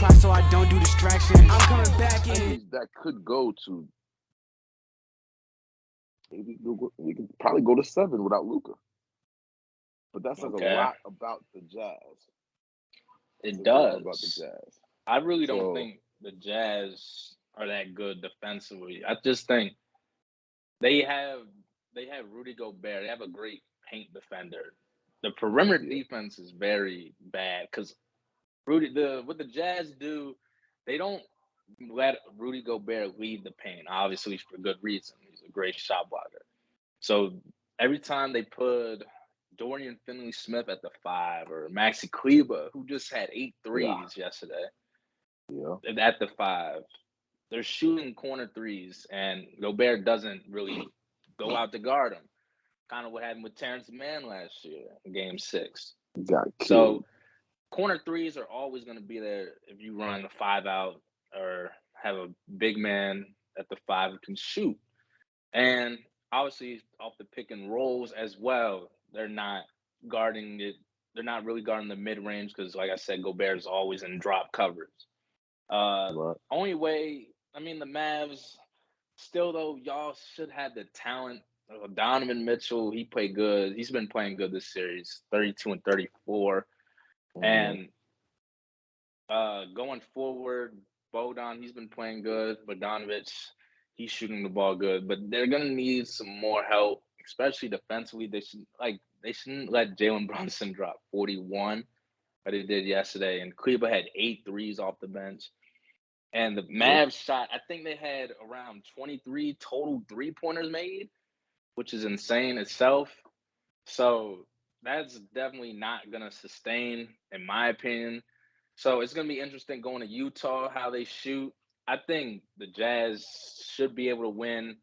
pride so I don't do distractions. I'm coming back in. That could go to we could probably go to 7 without Luka. But that says a lot about the Jazz. It does. About the Jazz. I really don't think the Jazz are that good defensively. I just think they have Rudy Gobert. They have a great paint defender. The perimeter defense is very bad because what the Jazz do, they don't let Rudy Gobert lead the paint, obviously for good reason. He's a great shot blocker. So every time they put Dorian Finney-Smith at the 5 or Maxi Kleber, who just had 8 threes yesterday, at the 5, they're shooting corner threes, and Gobert doesn't really go out to guard them. Kind of what happened with Terrence Mann last year in Game 6. So corner threes are always going to be there if you run a 5 out or have a big man at the 5 who can shoot. And obviously off the pick and rolls as well, they're not guarding it. They're not really guarding the mid-range because, like I said, Gobert is always in drop coverage. Only way, I mean, the Mavs, still though, y'all should have the talent. Donovan Mitchell, he played good. He's been playing good this series, 32 and 34. And going forward, Bogdan, he's been playing good. Bogdanovich, he's shooting the ball good. But they're going to need some more help, especially defensively. They shouldn't let Jalen Brunson drop 41 that he did yesterday. And Cleveland had 8 threes off the bench. And the Mavs shot, I think they had around 23 total three-pointers made, which is insane itself. So that's definitely not going to sustain, in my opinion. So it's going to be interesting going to Utah, how they shoot. I think the Jazz should be able to win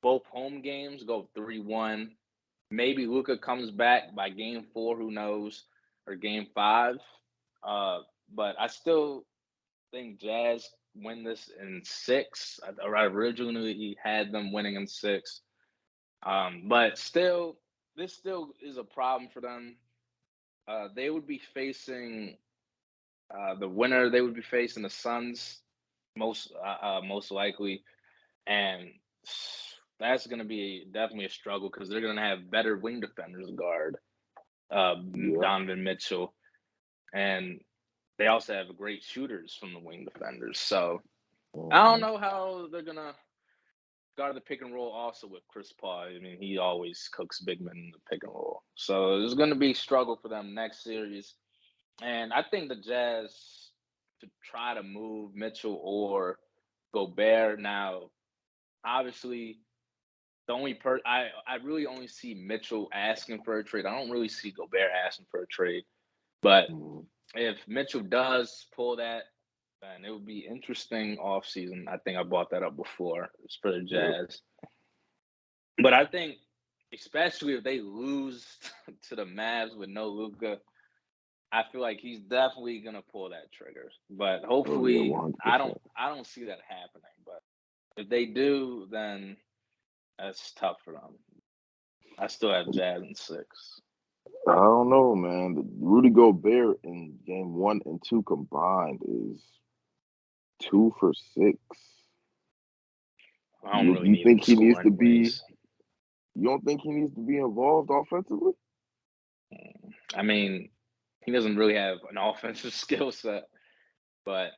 both home games, go 3-1. Maybe Luka comes back by Game 4, who knows, or Game 5. But I still think Jazz win this in 6. I originally had them winning in 6. But still, this still is a problem for them. They would be facing the winner. They would be facing the Suns most likely, and that's going to be definitely a struggle because they're going to have better wing defenders guard Donovan Mitchell, and they also have great shooters from the wing defenders. So I don't know how they're going to guard the pick and roll also with Chris Paul. I mean, he always cooks big men in the pick and roll. So there's going to be a struggle for them next series. And I think the Jazz to try to move Mitchell or Gobert now, obviously, the only I really only see Mitchell asking for a trade. I don't really see Gobert asking for a trade. But if Mitchell does pull that, then it would be interesting offseason. I think I brought that up before. It's for the Jazz. But I think, especially if they lose to the Mavs with no Luka, I feel like he's definitely gonna pull that trigger. But hopefully, I don't see that happening. But if they do, then that's tough for them. I still have Jazz in 6. I don't know, man. Rudy Gobert in Game 1 and 2 combined is 2 for 6. I don't really you think he needs to be? You don't think he needs to be involved offensively? I mean, he doesn't really have an offensive skill set, but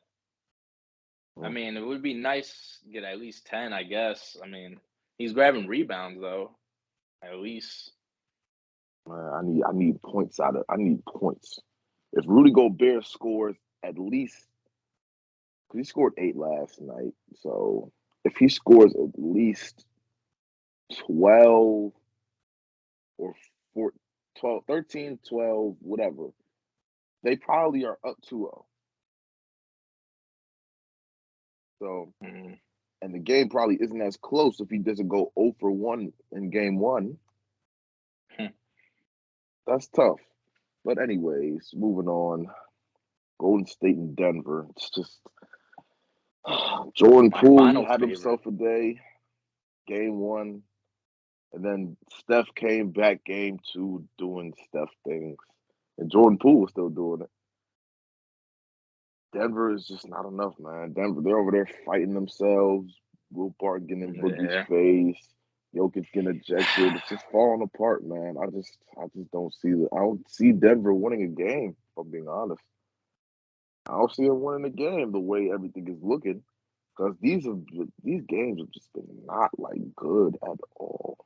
I mean, it would be nice to get at least 10, I guess. I mean, he's grabbing rebounds though, at least. Man, I need points I need points. If Rudy Gobert scores at least, because he scored 8 last night, so if he scores at least 12 or 14, 12, 13, 12, whatever, they probably are up 2-0. So, and the game probably isn't as close if he doesn't go 0 for 1 in Game 1. That's tough. But anyways, moving on. Golden State and Denver. It's just Jordan Poole had himself a day. Game 1. And then Steph came back Game 2 doing Steph things. And Jordan Poole was still doing it. Denver is just not enough, man. Denver, they're over there fighting themselves. Will Park getting in Boogie's Yeah. face. Jokic getting ejected. It's just falling apart, man. I just don't see I don't see Denver winning a game. If I'm being honest, I don't see them winning a game the way everything is looking. Because these games have just been not like good at all,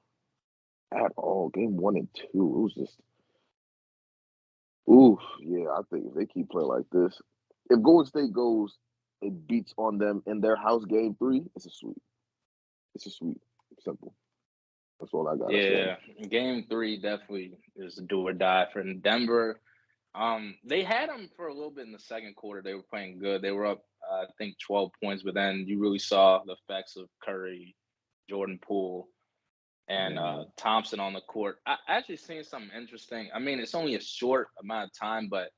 at all. Game 1 and 2, it was just oof. Yeah, I think if they keep playing like this, if Golden State goes and beats on them in their house game 3, it's a sweep. It's a sweep. Simple. That's all I gotta say. Yeah. Game 3 definitely is a do or die for Denver. They had them for a little bit in the second quarter. They were playing good. They were up, I think, 12 points, but then you really saw the effects of Curry, Jordan Poole, and Mm, Thompson on the court. I actually seen something interesting. I mean, it's only a short amount of time, but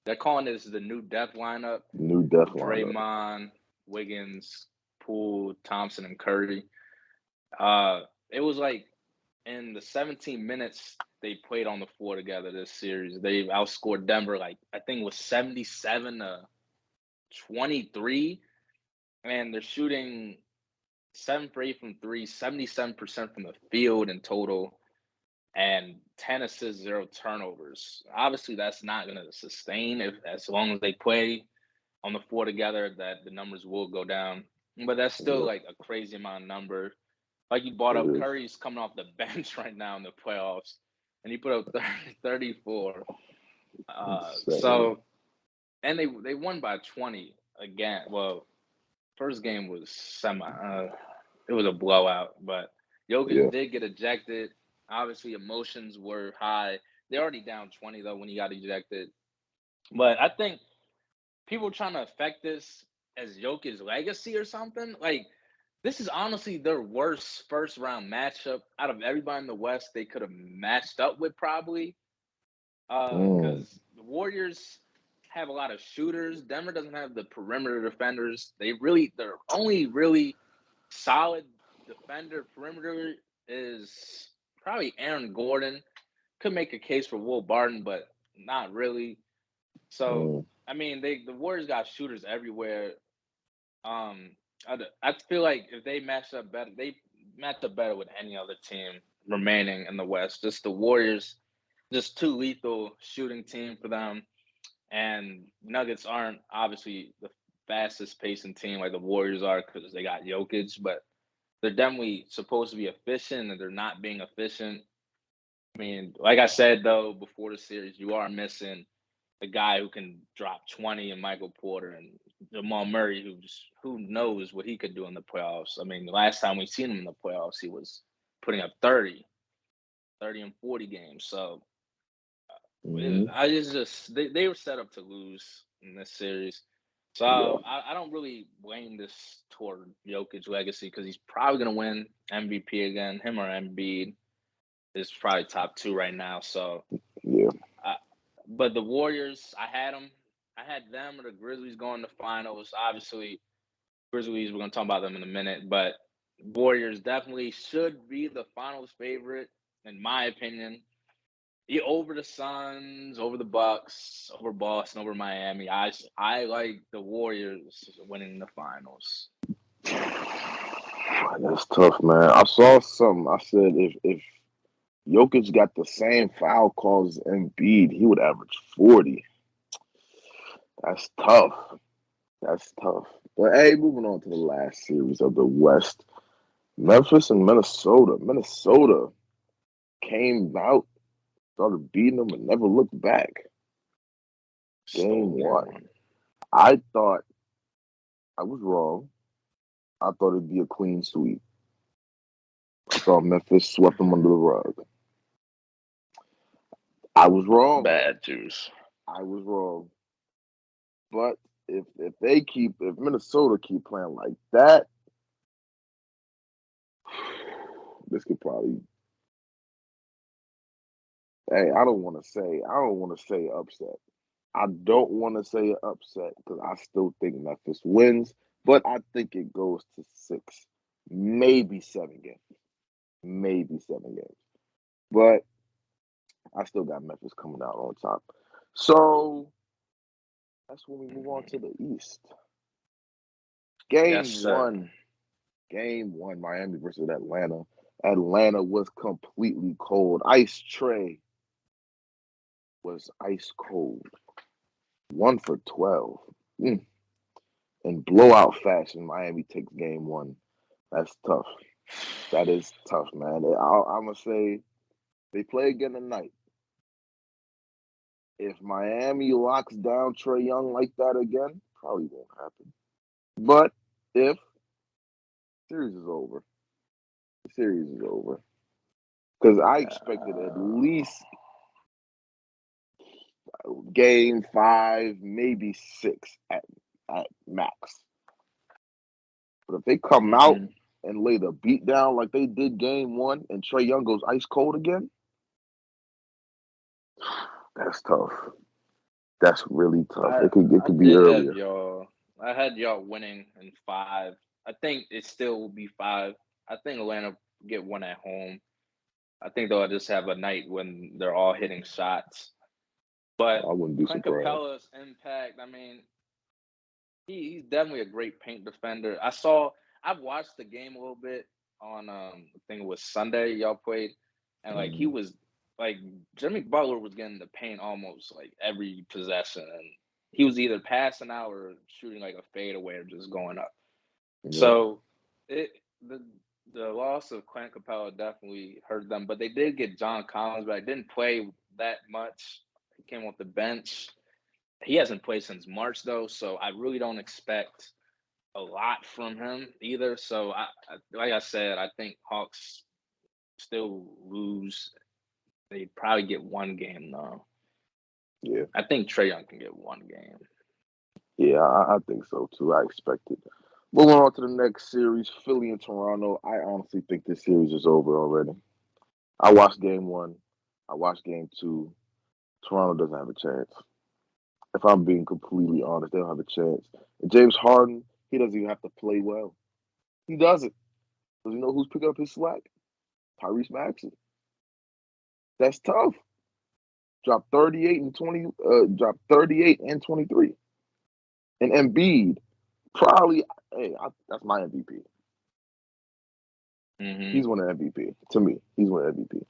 they're calling this the new death lineup: new death lineup. Draymond, Wiggins, Poole, Thompson, and Curry. It was like in the 17 minutes they played on the floor together this series, they outscored Denver like I think it was 77-23, and they're shooting 7 for 8 from three, 77% from the field in total, and 10 assists, 0 turnovers. Obviously, that's not going to sustain if as long as they play on the floor together. That the numbers will go down, but that's still Yeah, like a crazy amount of number. Like you brought it up, is. Curry's coming off the bench right now in the playoffs, and he put up 34. Insane. So, and they won by 20 again. Well, first game was it was a blowout, but Yeah. Jokic did get ejected. Obviously, emotions were high. They're already down 20 though when he got ejected. But I think people trying to affect this as Jokic's legacy or something. Like, this is honestly their worst first round matchup out of everybody in the West they could have matched up with, probably. Mm, Because the Warriors have a lot of shooters. Denver doesn't have the perimeter defenders. Their only really solid defender perimeter is probably Aaron Gordon. Could make a case for Will Barton, but not really. So mm, I mean, the Warriors got shooters everywhere. Um, I feel like if they match up better with any other team remaining in the West. Just the Warriors, just too lethal shooting team for them. And Nuggets aren't obviously the fastest pacing team like the Warriors are because they got Jokic, but they're definitely supposed to be efficient and they're not being efficient. I mean, like I said though before the series, you are missing a guy who can drop 20 and Michael Porter and Jamal Murray, who knows what he could do in the playoffs. I mean, the last time we seen him in the playoffs, he was putting up 30 and 40 games. So mm, they were set up to lose in this series. So yeah. I don't really blame this toward Jokic legacy because he's probably gonna win MVP again. Him or Embiid is probably top two right now. So Yeah. I, but the Warriors, I had them or the Grizzlies going to finals. Obviously, Grizzlies, we're going to talk about them in a minute, but Warriors definitely should be the finals favorite, in my opinion. Over the Suns, over the Bucks, over Boston, over Miami. I like the Warriors winning the finals. That's tough, man. I saw something. I said if Jokic got the same foul calls as Embiid, he would average 40. That's tough. That's tough. But hey, moving on to the last series of the West. Memphis and Minnesota. Minnesota came out, started beating them, and never looked back. Game Stole game 1. one. I thought I was wrong. I thought it'd be a clean sweep. I thought Memphis swept them under the rug. I was wrong. Bad juice. I was wrong. But if Minnesota keep playing like that, this could probably. Hey, I don't want to say upset. I don't want to say upset because I still think Memphis wins, but I think it goes to 6, maybe 7 games, maybe 7 games. But I still got Memphis coming out on top. So That's when we move on to the East. Yes, Game sir. one. Game one, Miami versus Atlanta. Atlanta was completely cold. Ice Tray was ice cold. 1 for 12. Mm. In blowout fashion, Miami takes game one. That's tough. That is tough, man. I'm going to say they play again tonight. If Miami locks down Trae Young like that again, probably won't happen. But if series is over, the series is over. Because I expected at least game 5, maybe 6 at max. But if they come out and lay the beat down like they did game one and Trae Young goes ice cold again, that's tough. That's really tough. I It could be did have earlier. y'all. I had y'all winning in 5. I think it still will be 5. I think Atlanta get one at home. I think they'll just have a night when they're all hitting shots. But I wouldn't be Clint surprised. Capella's impact, I mean, he's definitely a great paint defender. I've watched the game a little bit on I think it was Sunday y'all played, and like he was like Jimmy Butler was getting the paint almost like every possession, and he was either passing out or shooting like a fadeaway or just going up. Yeah. So it the loss of Clint Capella definitely hurt them, but they did get John Collins back. Didn't play that much. He came off the bench. He hasn't played since March though, so I really don't expect a lot from him either. So like I said, I think Hawks still lose. They probably get one game though. Yeah. I think Trae Young can get one game. Yeah, I think so too. I expect it. Moving on to the next series, Philly and Toronto. I honestly think this series is over already. I watched game one. I watched game two. Toronto doesn't have a chance. If I'm being completely honest, they don't have a chance. And James Harden, he doesn't even have to play well. He doesn't. Because you know who's picking up his slack? Tyrese Maxey. That's tough. Dropped 38 and 20. Dropped 38 and 23. And Embiid, probably. Hey, that's my MVP. He's winning MVP. To me, he's winning MVP.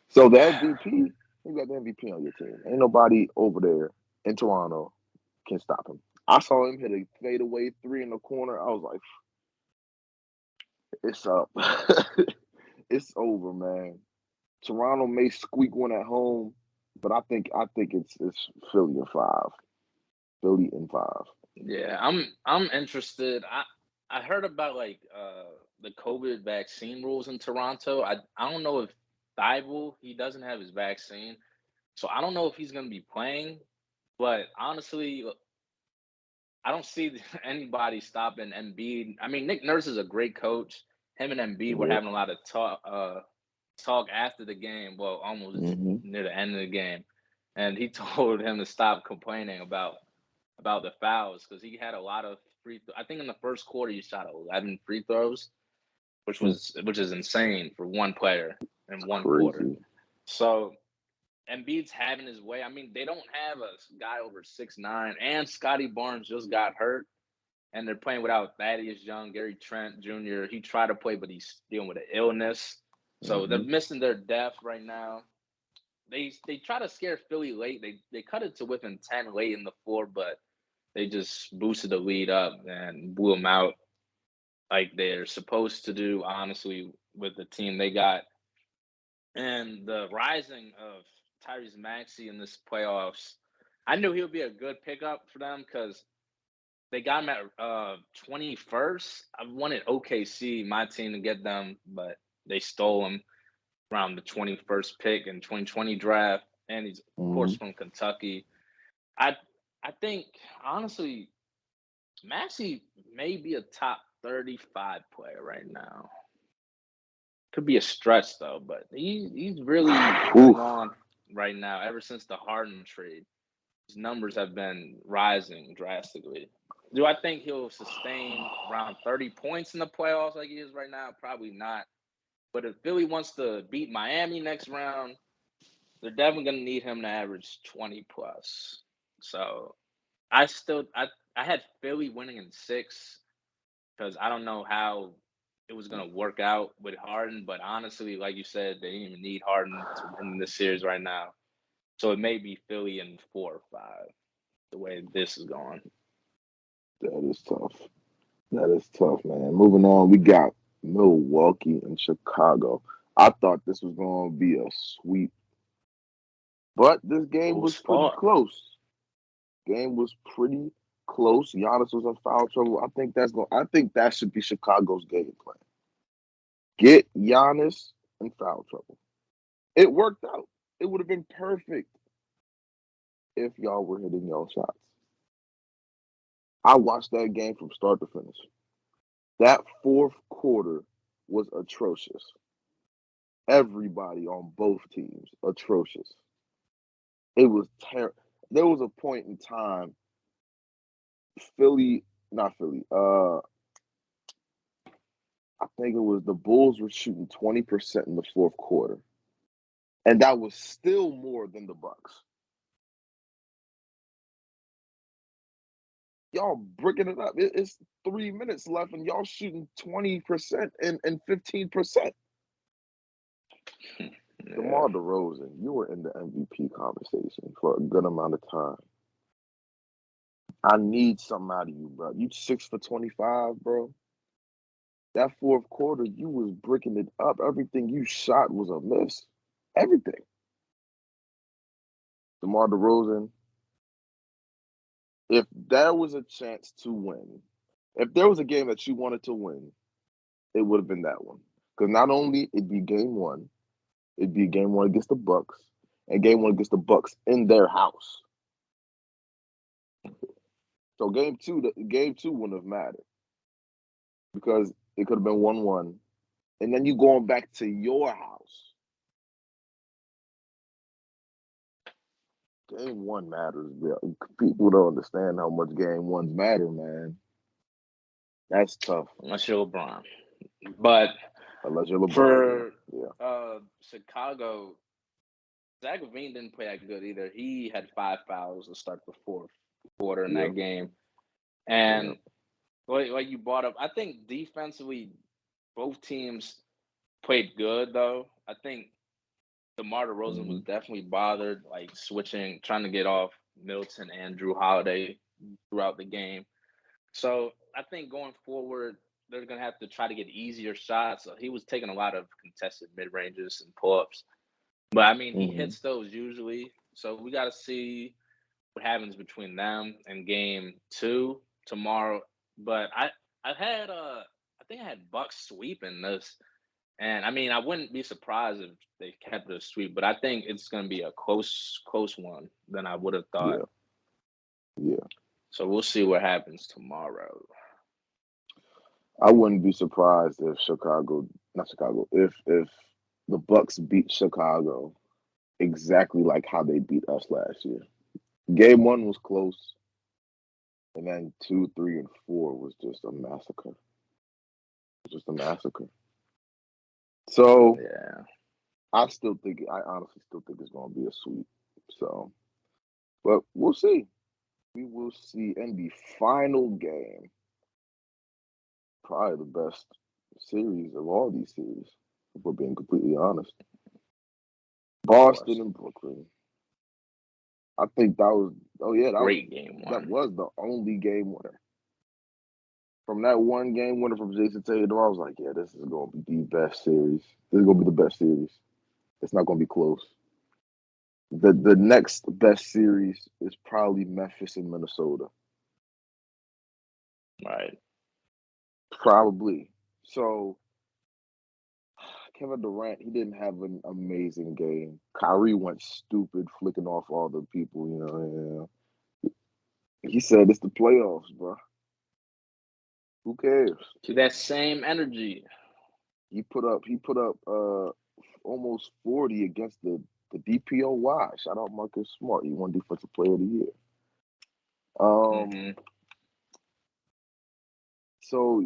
So the MVP, you got the MVP on your team. Ain't nobody over there in Toronto can stop him. I saw him hit a fadeaway 3 in the corner. I was like, it's up. It's over, man. Toronto may squeak one at home, but I think it's Philly in 5. Philly in 5. Yeah, I'm interested. I heard about like the COVID vaccine rules in Toronto. I don't know if Thibault, he doesn't have his vaccine, so I don't know if he's going to be playing. But honestly, I don't see anybody stopping Embiid. I mean, Nick Nurse is a great coach. Him and Embiid were Yep. having a lot of talk after the game. Well, almost near the end of the game, and he told him to stop complaining about the fouls because he had a lot of I think in the first quarter he shot 11 free throws, which is insane for one player in one quarter. Crazy. So Embiid's having his way. I mean, they don't have a guy over 6'9", and Scotty Barnes just got hurt, and they're playing without Thaddeus Young, Gary Trent Jr. He tried to play, but he's dealing with an illness. So they're missing their depth right now. They try to scare Philly late. They cut it to within 10 late in the fourth, but they just boosted the lead up and blew them out like they're supposed to do, honestly, with the team they got. And the rising of Tyrese Maxey in this playoffs, I knew he would be a good pickup for them because they got him at 21st. I wanted OKC, my team, to get them, but they stole him around the 21st pick in 2020 draft. And he's, of course, from Kentucky. I think, honestly, Maxey may be a top 35 player right now. Could be a stretch though, but he's really going on right now. Ever since the Harden trade, his numbers have been rising drastically. Do I think he'll sustain around 30 points in the playoffs like he is right now? Probably not. But if Philly wants to beat Miami next round, they're definitely going to need him to average 20 plus. So I still I had Philly winning in 6 because I don't know how it was gonna work out with Harden, but honestly, like you said, they didn't even need Harden to win this series right now. So it may be Philly in 4 or 5, the way this is going. That is tough. That is tough, man. Moving on, we got Milwaukee and Chicago. I thought this was going to be a sweep, but this game was Close pretty fought. close. Game was pretty close. Giannis was in foul trouble. I think that should be Chicago's game plan. Get Giannis in foul trouble. It worked out. It would have been perfect if y'all were hitting y'all shots. I watched that game from start to finish. That fourth quarter was atrocious. Everybody on both teams atrocious. It was terrible. There was a point in time, not Philly. I think it was the Bulls were shooting 20% in the fourth quarter, and that was still more than the Bucks. Y'all breaking it up. It's 3 minutes left, and y'all shooting 20% and 15%. Yeah. DeMar DeRozan, you were in the MVP conversation for a good amount of time. I need something out of you, bro. You 6 for 25, bro. That fourth quarter, you was breaking it up. Everything you shot was a miss. Everything. DeMar DeRozan, if there was a chance to win, if there was a game that you wanted to win, it would have been that one. Because not only it'd be game one against the Bucks, and game one against the Bucks in their house. So game two wouldn't have mattered because it could have been 1-1, and then you going back to your house. Game one matters, bro. People don't understand how much game ones matter, man. That's tough. Unless you're LeBron. But Unless you're LeBron. for Yeah. Chicago, Zach LaVine didn't play that good either. He had 5 fouls to start the fourth quarter in that game. And like you brought up, I think defensively, both teams played good, though. I think DeMar DeRozan was definitely bothered, like switching, trying to get off Middleton and Drew Holiday throughout the game. So I think going forward, they're going to have to try to get easier shots. So he was taking a lot of contested mid ranges and pull ups. But I mean, he hits those usually. So we got to see what happens between them and game 2 tomorrow. But I think I had Bucks sweeping this. And I mean, I wouldn't be surprised if they kept it a sweep, but I think it's going to be a close one than I would have thought. Yeah. So we'll see what happens tomorrow. I wouldn't be surprised if if the Bucks beat Chicago exactly like how they beat us last year. Game 1 was close, and then 2, 3, and 4 was just a massacre. It was just a massacre. So Yeah, I honestly still think it's going to be a sweep. So, but we'll see. We will see. And the final game, probably the best series of all these series, if we're being completely honest. Boston and Brooklyn. I think that was great game one. That was the only game winner. From that one game winner from Jason Tatum, I was like, yeah, this is going to be the best series. This is going to be the best series. It's not going to be close. The next best series is probably Memphis and Minnesota. Right. Probably. So Kevin Durant, he didn't have an amazing game. Kyrie went stupid, flicking off all the people, you know. He said it's the playoffs, bro. Who cares? To that same energy. He put up almost 40 against the DPOY. Shout out Marcus Smart. He won Defensive Player of the Year. So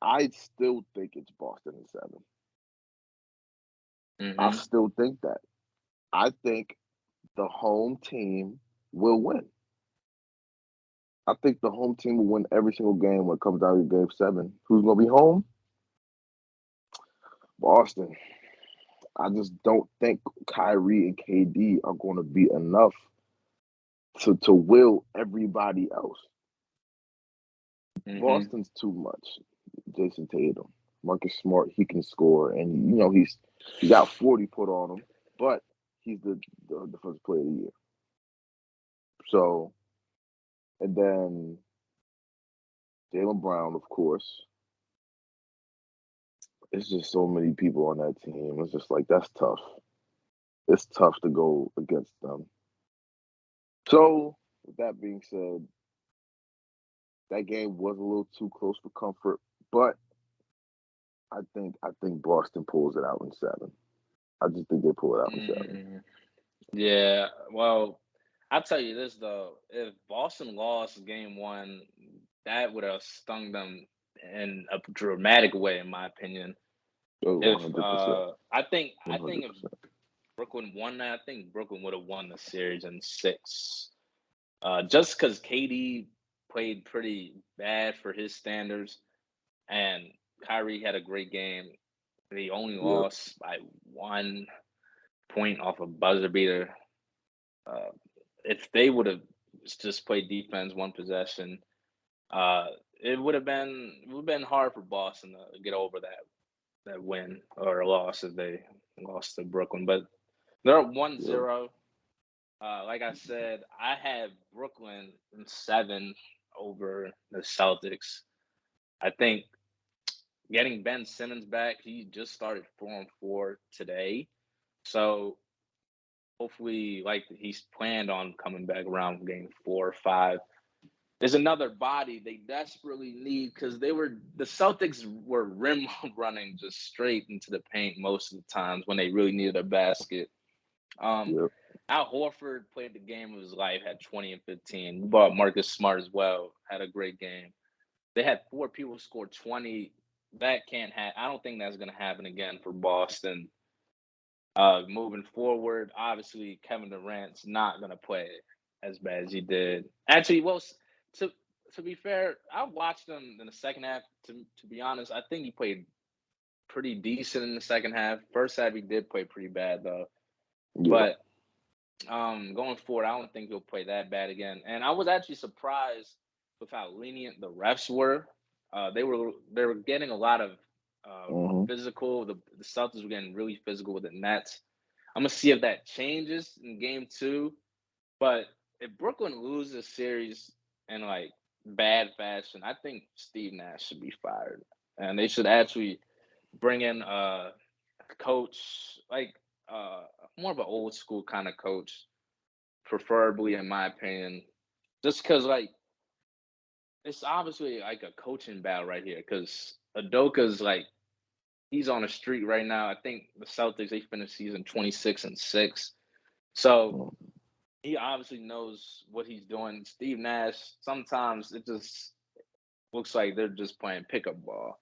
I still think it's Boston in 7. I still think that. I think the home team will win. I think the home team will win every single game when it comes down to Game 7. Who's gonna be home? Boston. I just don't think Kyrie and KD are going to be enough to will everybody else. Mm-hmm. Boston's too much. Jason Tatum, Marcus Smart, he can score, and he got 40 put on him, but he's the defensive player of the year. So, and then Jaylen Brown, of course. It's just so many people on that team. It's just like that's tough. It's tough to go against them. So, with that being said, that game was a little too close for comfort, but I think Boston pulls it out in 7. I just think they pull it out in 7. Mm, yeah. Well, I'll tell you this though: if Boston lost Game 1, that would have stung them in a dramatic way, in my opinion. Oh, If 100%. I think if 100%. Brooklyn won that, I think Brooklyn would have won the series in 6. Just because KD played pretty bad for his standards, and Kyrie had a great game. They only Yep. lost by 1 point off a buzzer beater. If they would have just played defense, 1 possession, it would have been hard for Boston to get over that win or loss if they lost to Brooklyn. But they're up Yep. 1-0. Like I said, I had Brooklyn in 7 over the Celtics. I think getting Ben Simmons back, he just started 4-4 today. So hopefully, like he's planned on coming back around game 4 or 5. There's another body they desperately need because the Celtics were rim running just straight into the paint most of the times when they really needed a basket. Yep. Al Horford played the game of his life, had 20 and 15. We bought Marcus Smart as well, had a great game. They had 4 people score 20. That can't happen. I don't think that's going to happen again for Boston. Moving forward, obviously Kevin Durant's not going to play as bad as he did. Actually, well, to be fair, I watched him in the second half. To be honest, I think he played pretty decent in the second half. First half, he did play pretty bad though. Yep. But going forward, I don't think he'll play that bad again. And I was actually surprised with how lenient the refs were. They were getting a lot of Mhm. physical. The Celtics were getting really physical with the Nets. I'm gonna see if that changes in game 2. But if Brooklyn loses a series in like bad fashion, I think Steve Nash should be fired, and they should actually bring in a coach like more of an old school kind of coach, preferably in my opinion, just because like it's obviously like a coaching battle right here because Adoka's like he's on a streak right now. I think the Celtics they finished season 26-6, so Mhm. he obviously knows what he's doing. Steve Nash sometimes it just looks like they're just playing pickup ball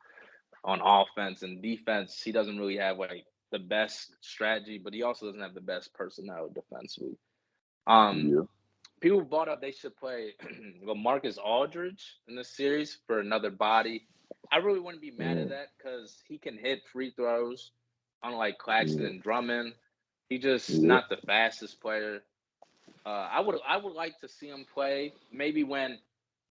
on offense and defense. He doesn't really have like the best strategy, but he also doesn't have the best personnel defensively. Um, Yeah. People brought up they should play LaMarcus Aldridge in this series for another body. I really wouldn't be mad at Mm. that because he can hit free throws, unlike Claxton Yeah. and Drummond. He's just Yep. not the fastest player. I would like to see him play maybe when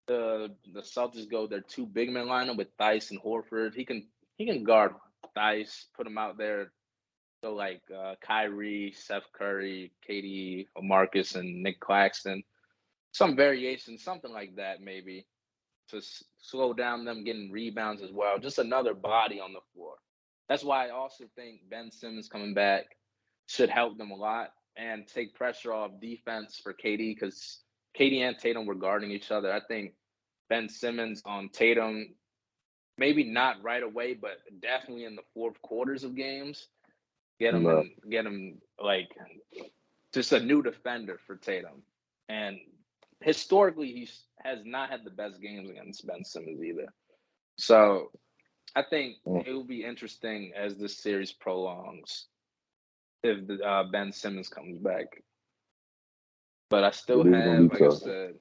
the Celtics go their 2 big man lineup with Theis and Horford. He can guard Theis, put him out there. So like Kyrie, Seth Curry, KD, Marcus, and Nick Claxton, some variation, something like that, maybe to slow down them getting rebounds as well. Just another body on the floor. That's why I also think Ben Simmons coming back should help them a lot and take pressure off defense for KD because KD and Tatum were guarding each other. I think Ben Simmons on Tatum, maybe not right away, but definitely in the fourth quarters of games, Right. get him like just a new defender for Tatum. And historically, he has not had the best games against Ben Simmons either. So I think Mm. it will be interesting as this series prolongs if Ben Simmons comes back. But I still It is gonna have, be like I tough. said,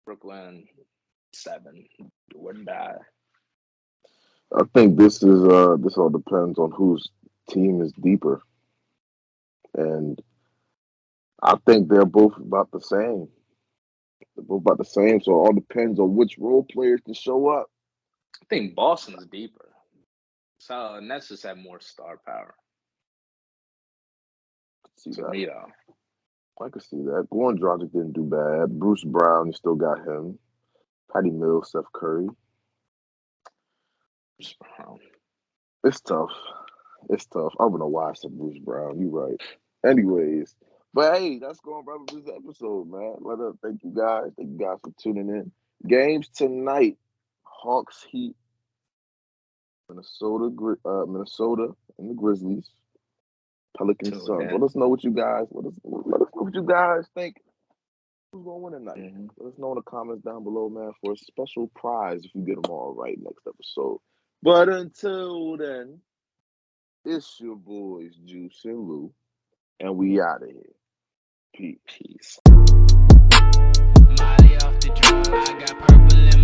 Brooklyn 7. Do or die. I think this all depends on whose team is deeper, and I think they're both about the same. They're both about the same, so it all depends on which role players can show up. I think Boston's deeper. So Nets just have more star power. See To that? me, though. I can see that. Goran Dragic didn't do bad. Bruce Brown, you still got him. Patty Mills, Steph Curry. Bruce Brown. It's tough. It's tough. I'm gonna watch some Bruce Brown. You right. Anyways, but hey, that's going to wrap up this episode, man. Thank you guys. Thank you guys for tuning in. Games tonight: Hawks, Heat, Minnesota, and the Grizzlies. Pelicans, Tune Suns. in. Let us know what you guys. Let us know what you guys think. Who's gonna win tonight? Mhm. Let us know in the comments down below, man, for a special prize if you get them all right next episode. But until then, it's your boys Juice and Lou, and we out of here. Peace. Peace. Molly off the drug. I got purple in